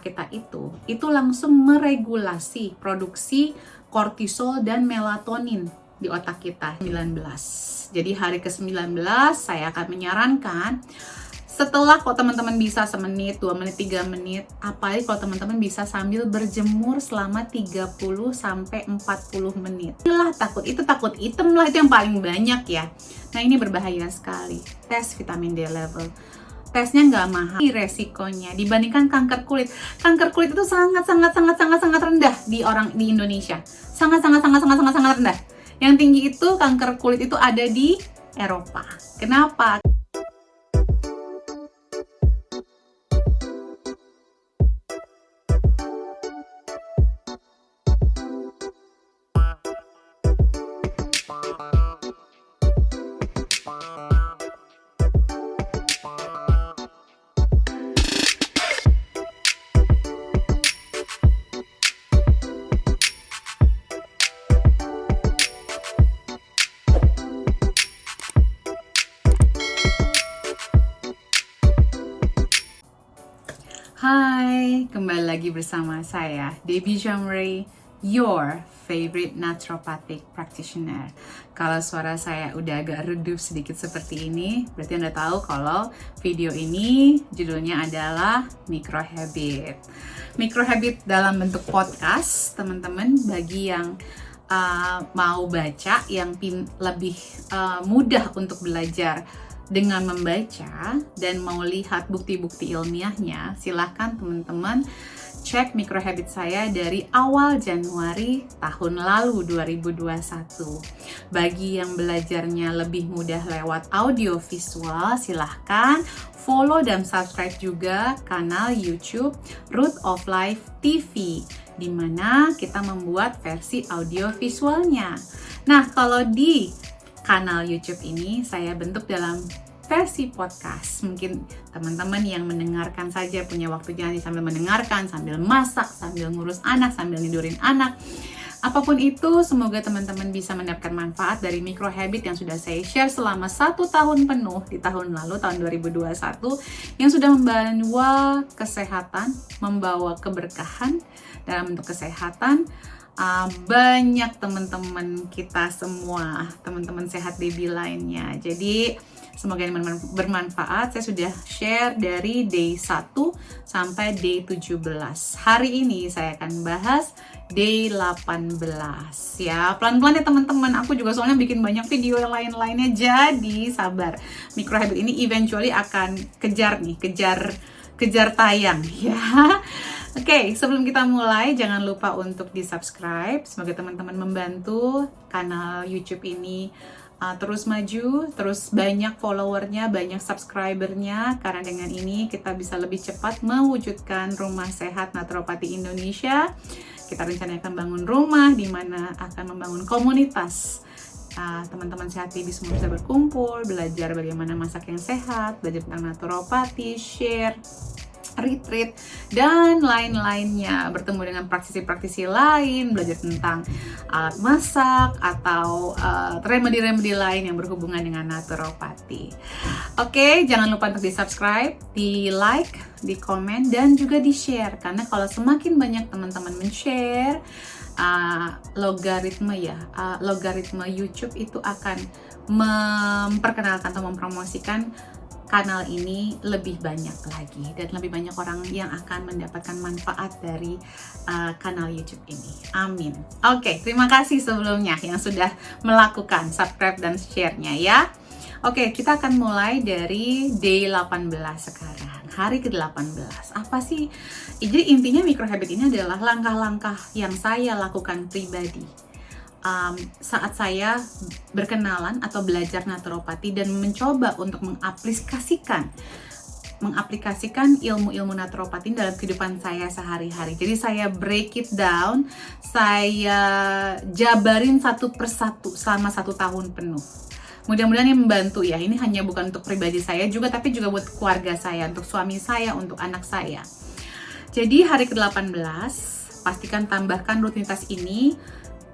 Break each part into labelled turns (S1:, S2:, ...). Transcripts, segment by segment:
S1: kita itu langsung meregulasi produksi kortisol dan melatonin di otak kita. 19. Jadi hari ke-19 saya akan menyarankan setelah kalau teman-teman bisa semenit, 2 menit, 3 menit, apalagi kalau teman-teman bisa sambil berjemur selama 30 sampai 40 menit. Itulah takut hitam lah, itu yang paling banyak ya. Nah, ini berbahaya sekali. Tes vitamin D level. Tesnya nggak mahal, resikonya dibandingkan kanker kulit. Kanker kulit itu sangat rendah di Indonesia. Sangat rendah. Yang tinggi itu kanker kulit itu ada di Eropa. Kenapa? Hai, kembali lagi bersama saya, Debbie Jamre, your favorite naturopathic practitioner. Kalau suara saya udah agak redup sedikit seperti ini, berarti Anda tahu kalau video ini judulnya adalah Micro Habit. Micro Habit dalam bentuk podcast, teman-teman, bagi yang mau baca, yang lebih mudah untuk belajar dengan membaca dan mau lihat bukti-bukti ilmiahnya, silahkan teman-teman cek Micro Habit saya dari awal Januari tahun lalu 2021. Bagi yang belajarnya lebih mudah lewat audio visual, silahkan follow dan subscribe juga kanal YouTube Root of Life TV, di mana kita membuat versi audio visualnya. Nah, kalau di kanal YouTube ini saya bentuk dalam versi podcast. Mungkin teman-teman yang mendengarkan saja punya waktunya sambil mendengarkan, sambil masak, sambil ngurus anak, sambil tidurin anak. Apapun itu, semoga teman-teman bisa mendapatkan manfaat dari Micro Habit yang sudah saya share selama 1 tahun penuh di tahun lalu, tahun 2021, yang sudah membawa kesehatan, membawa keberkahan dalam bentuk kesehatan. Banyak teman-teman kita semua, teman-teman sehat baby lainnya. Jadi semoga ini bermanfaat. Saya sudah share dari day 1 sampai day 17. Hari ini saya akan bahas day 18 ya. Pelan-pelan ya teman-teman. Aku juga soalnya bikin banyak video yang lain-lainnya. Jadi sabar. Micro Habit ini eventually akan kejar tayang ya. Oke, sebelum kita mulai, jangan lupa untuk di-subscribe. Semoga teman-teman membantu kanal YouTube ini terus maju, terus banyak followernya, banyak subscribernya. Karena dengan ini kita bisa lebih cepat mewujudkan Rumah Sehat Naturopati Indonesia. Kita rencana akan bangun rumah, di mana akan membangun komunitas. Teman-teman sehat baby semua bisa berkumpul, belajar bagaimana masak yang sehat, belajar tentang naturopati, share, retreat, dan lain-lainnya, bertemu dengan praktisi-praktisi lain, belajar tentang alat masak atau remedi-remedi lain yang berhubungan dengan naturopati. Oke, jangan lupa untuk di-subscribe, di-like, di-komen, dan juga di-share, karena kalau semakin banyak teman-teman men-share, logaritma YouTube itu akan memperkenalkan atau mempromosikan kanal ini lebih banyak lagi, dan lebih banyak orang yang akan mendapatkan manfaat dari kanal YouTube ini. Amin. Oke, terima kasih sebelumnya yang sudah melakukan subscribe dan share-nya ya. Oke, kita akan mulai dari day 18 sekarang. Hari ke-18. Apa sih? Jadi intinya Micro Habit ini adalah langkah-langkah yang saya lakukan pribadi saat saya berkenalan atau belajar naturopati dan mencoba untuk mengaplikasikan ilmu-ilmu naturopati dalam kehidupan saya sehari-hari. Jadi saya break it down, saya jabarin satu persatu selama 1 tahun penuh. Mudah-mudahan ini membantu ya. Ini hanya bukan untuk pribadi saya juga, tapi juga buat keluarga saya, untuk suami saya, untuk anak saya. Jadi hari ke-18, pastikan tambahkan rutinitas ini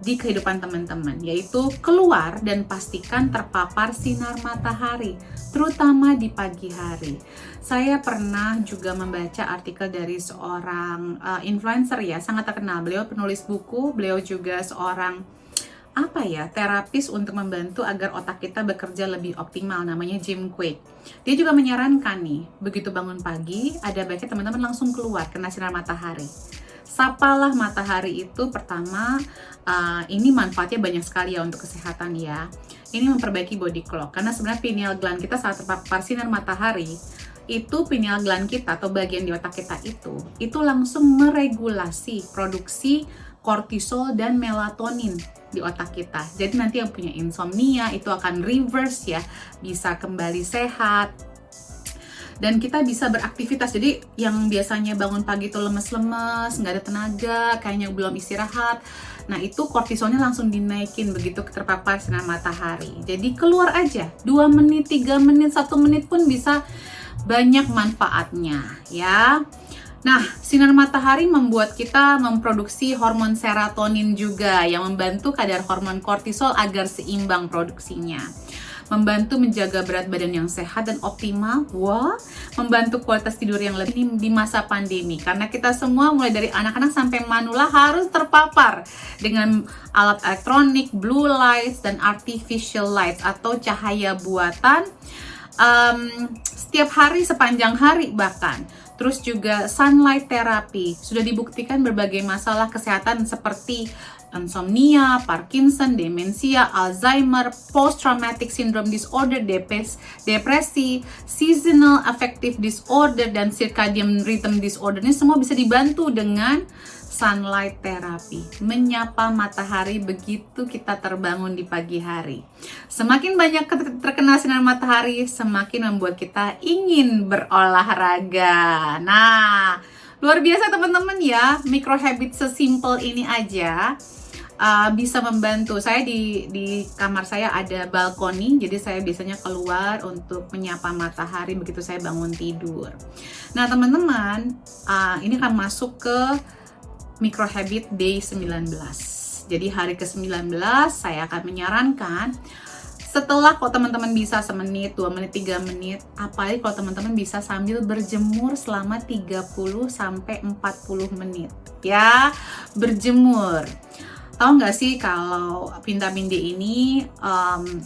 S1: di kehidupan teman-teman, yaitu keluar dan pastikan terpapar sinar matahari, terutama di pagi hari. Saya pernah juga membaca artikel dari seorang influencer ya, sangat terkenal. Beliau penulis buku, beliau juga seorang terapis untuk membantu agar otak kita bekerja lebih optimal, namanya Jim Kwik. Dia juga menyarankan nih, begitu bangun pagi, ada baiknya teman-teman langsung keluar kena sinar matahari. Sapalah matahari itu pertama, ini manfaatnya banyak sekali ya untuk kesehatan ya. Ini memperbaiki body clock, karena sebenarnya pineal gland kita saat terpapar sinar matahari, itu pineal gland kita atau bagian di otak kita itu langsung meregulasi produksi kortisol dan melatonin di otak kita. Jadi nanti yang punya insomnia itu akan reverse ya, bisa kembali sehat. Dan kita bisa beraktivitas. Jadi yang biasanya bangun pagi itu lemes-lemes, nggak ada tenaga, kayaknya belum istirahat. Nah itu kortisolnya langsung dinaikin begitu terpapar sinar matahari. Jadi keluar aja, 2 menit, 3 menit, 1 menit pun bisa banyak manfaatnya ya. Nah, sinar matahari membuat kita memproduksi hormon serotonin juga yang membantu kadar hormon kortisol agar seimbang produksinya. Membantu menjaga berat badan yang sehat dan optimal. Wah, membantu kualitas tidur yang lebih di masa pandemi. Karena kita semua mulai dari anak-anak sampai manula harus terpapar dengan alat elektronik, blue lights, dan artificial lights atau cahaya buatan setiap hari sepanjang hari bahkan. Terus juga sunlight therapy. Sudah dibuktikan berbagai masalah kesehatan seperti insomnia, Parkinson, demensia, Alzheimer, post-traumatic syndrome disorder, depresi, seasonal affective disorder, dan circadian rhythm disorder. Ini semua bisa dibantu dengan sunlight therapy, menyapa matahari begitu kita terbangun di pagi hari. Semakin banyak terkena sinar matahari, semakin membuat kita ingin berolahraga. Nah, luar biasa teman-teman ya, micro habit sesimpel ini aja bisa membantu. Saya di kamar saya ada balkoni, jadi saya biasanya keluar untuk menyapa matahari begitu saya bangun tidur. Nah teman-teman, ini akan masuk ke micro habit day 19. Jadi hari ke-19 saya akan menyarankan setelah kalau teman-teman bisa semenit, 2 menit, 3 menit, apalagi kalau teman-teman bisa sambil berjemur selama 30 sampai 40 menit. Ya, berjemur. Tahu nggak sih kalau vitamin D ini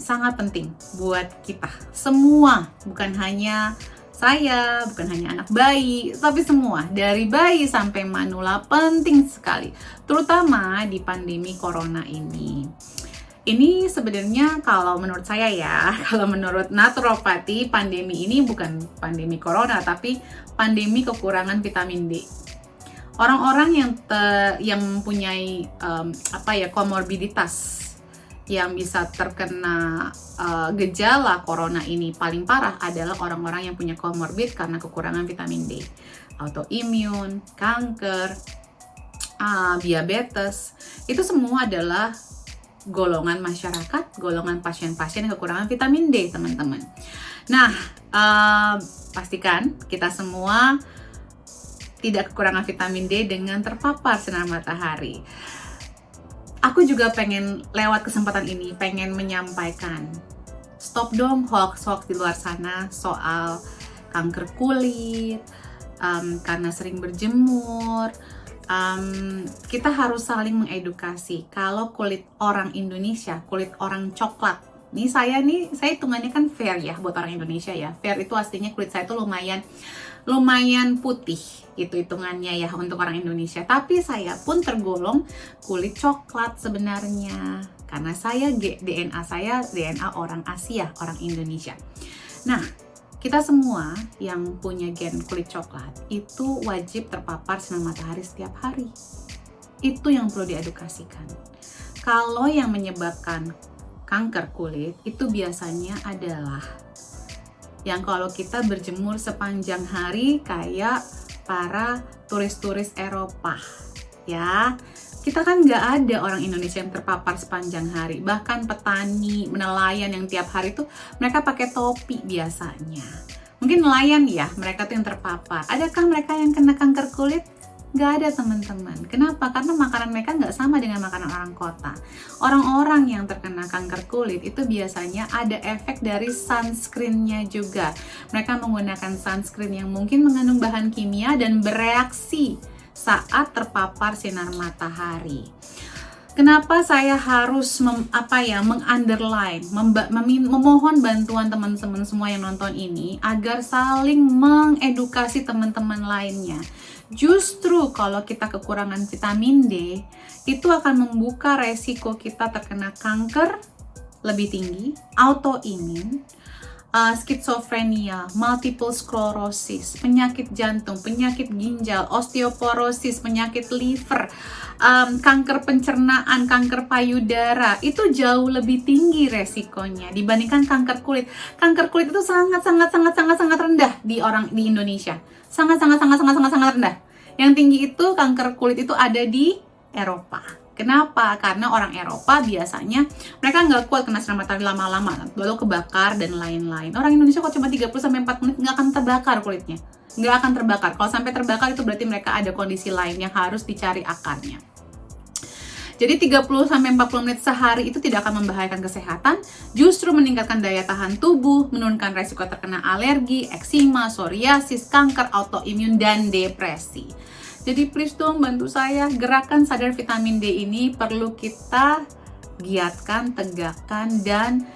S1: sangat penting buat kita semua, bukan hanya saya, bukan hanya anak bayi, tapi semua, dari bayi sampai manula penting sekali, terutama di pandemi corona ini. Ini sebenarnya kalau menurut saya ya, kalau menurut naturopati, pandemi ini bukan pandemi corona, tapi pandemi kekurangan vitamin D. Orang-orang yang mempunyai komorbiditas yang bisa terkena gejala corona ini paling parah adalah orang-orang yang punya komorbid karena kekurangan vitamin D, autoimun, kanker, diabetes. Itu semua adalah golongan masyarakat, golongan pasien-pasien yang kekurangan vitamin D, teman-teman. Nah, pastikan kita semua tidak kekurangan vitamin D dengan terpapar sinar matahari. Aku juga pengen lewat kesempatan ini pengen menyampaikan, stop dong hoax-hoax di luar sana soal kanker kulit, karena sering berjemur. Kita harus saling mengedukasi. Kalau kulit orang Indonesia, kulit orang coklat, saya hitungannya kan fair ya buat orang Indonesia ya. Fair itu artinya kulit saya itu lumayan putih, itu hitungannya ya untuk orang Indonesia. Tapi saya pun tergolong kulit coklat sebenarnya, karena DNA saya DNA orang Asia, orang Indonesia. Nah, kita semua yang punya gen kulit coklat itu wajib terpapar sinar matahari setiap hari. Itu yang perlu diedukasikan. Kalau yang menyebabkan kanker kulit itu biasanya adalah yang kalau kita berjemur sepanjang hari kayak para turis-turis Eropa ya. Kita kan nggak ada orang Indonesia yang terpapar sepanjang hari. Bahkan petani, nelayan yang tiap hari tuh mereka pakai topi biasanya. Mungkin nelayan ya, mereka tuh yang terpapar. Adakah mereka yang kena kanker kulit? Nggak ada teman-teman. Kenapa? Karena makanan mereka nggak sama dengan makanan orang kota. Orang-orang yang terkena kanker kulit itu biasanya ada efek dari sunscreen-nya juga. Mereka menggunakan sunscreen yang mungkin mengandung bahan kimia dan bereaksi saat terpapar sinar matahari. Kenapa saya harus mengunderline, memohon bantuan teman-teman semua yang nonton ini agar saling mengedukasi teman-teman lainnya. Justru kalau kita kekurangan vitamin D, itu akan membuka resiko kita terkena kanker lebih tinggi, autoimun, skizofrenia, multiple sclerosis, penyakit jantung, penyakit ginjal, osteoporosis, penyakit liver, kanker pencernaan, kanker payudara, itu jauh lebih tinggi resikonya dibandingkan kanker kulit. Kanker kulit itu sangat rendah di Indonesia. Sangat rendah. Yang tinggi itu kanker kulit itu ada di Eropa. Kenapa? Karena orang Eropa biasanya mereka nggak kuat kena sinar matahari lama-lama, lalu kebakar dan lain-lain. Orang Indonesia kok cuma 30-4 menit nggak akan terbakar kulitnya. Nggak akan terbakar. Kalau sampai terbakar itu berarti mereka ada kondisi lain yang harus dicari akarnya. Jadi 30-40 menit sehari itu tidak akan membahayakan kesehatan, justru meningkatkan daya tahan tubuh, menurunkan resiko terkena alergi, eksima, psoriasis, kanker, autoimun, dan depresi. Jadi please dong bantu saya, gerakan sadar vitamin D ini perlu kita giatkan, tegakkan, dan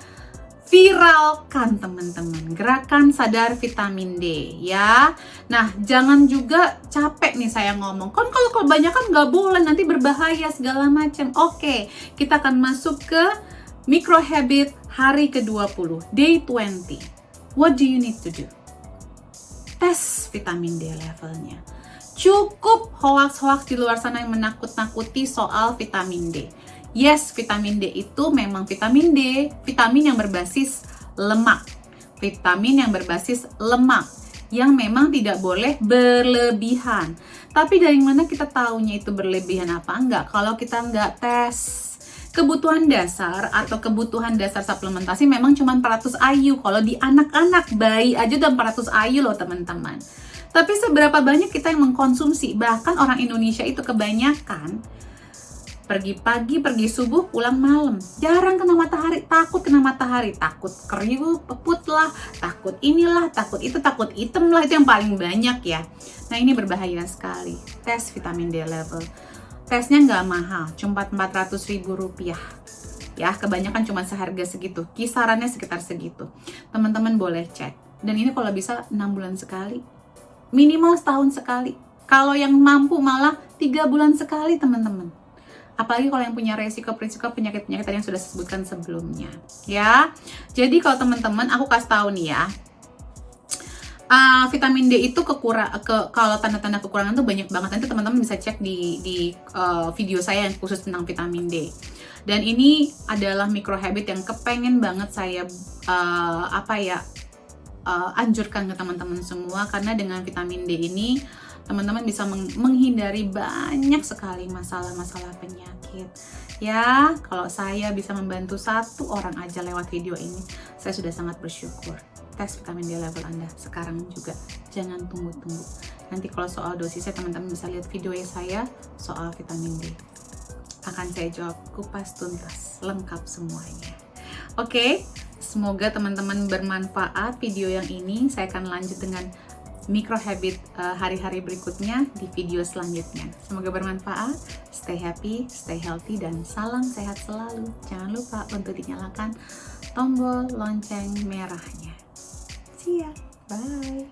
S1: viralkan teman-teman. Gerakan sadar vitamin D ya. Nah, jangan juga capek nih saya ngomong. Kan kalau kebanyakan nggak boleh, nanti berbahaya segala macam. Oke, kita akan masuk ke micro habit hari ke-20, day 20. What do you need to do? Tes vitamin D levelnya. Cukup hoax-hoax di luar sana yang menakut-nakuti soal vitamin D. Yes, vitamin D itu memang vitamin D, vitamin yang berbasis lemak. Vitamin yang berbasis lemak yang memang tidak boleh berlebihan. Tapi dari mana kita tahunya itu berlebihan apa enggak? Kalau kita enggak tes. Kebutuhan dasar atau kebutuhan dasar suplementasi memang cuma 400 IU. Kalau di anak-anak, bayi aja udah 400 IU loh teman-teman. Tapi seberapa banyak kita yang mengkonsumsi? Bahkan orang Indonesia itu kebanyakan pergi pagi, pergi subuh, pulang malam. Jarang kena matahari, takut kena matahari, takut keriu, peput lah, takut inilah, takut itu, takut item lah, itu yang paling banyak ya. Nah ini berbahaya sekali. Tes vitamin D level. Tesnya nggak mahal, cuma 400.000 rupiah. Ya, kebanyakan cuma seharga segitu. Kisarannya sekitar segitu. Teman-teman boleh cek. Dan ini kalau bisa 6 bulan sekali. Minimal setahun sekali. Kalau yang mampu malah 3 bulan sekali teman-teman. Apalagi kalau yang punya resiko penyakit-penyakit tadi yang sudah disebutkan sebelumnya. Ya, jadi kalau teman-teman aku kasih tahu nih ya. Vitamin D itu kalau tanda-tanda kekurangan tuh banyak banget. Nanti teman-teman bisa cek di video saya yang khusus tentang vitamin D. Dan ini adalah micro habit yang kepengen banget saya anjurkan ke teman-teman semua, karena dengan vitamin D ini teman-teman bisa menghindari banyak sekali masalah-masalah penyakit. Ya, kalau saya bisa membantu satu orang aja lewat video ini, saya sudah sangat bersyukur. Tes vitamin D level Anda sekarang juga. Jangan tunggu-tunggu. Nanti kalau soal dosisnya teman-teman bisa lihat video saya soal vitamin D. Akan saya jawab kupas tuntas, lengkap semuanya. Oke, semoga teman-teman bermanfaat video yang ini. Saya akan lanjut dengan micro habit hari-hari berikutnya di video selanjutnya. Semoga bermanfaat. Stay happy, stay healthy, dan salam sehat selalu. Jangan lupa untuk dinyalakan tombol lonceng merahnya. See ya. Bye.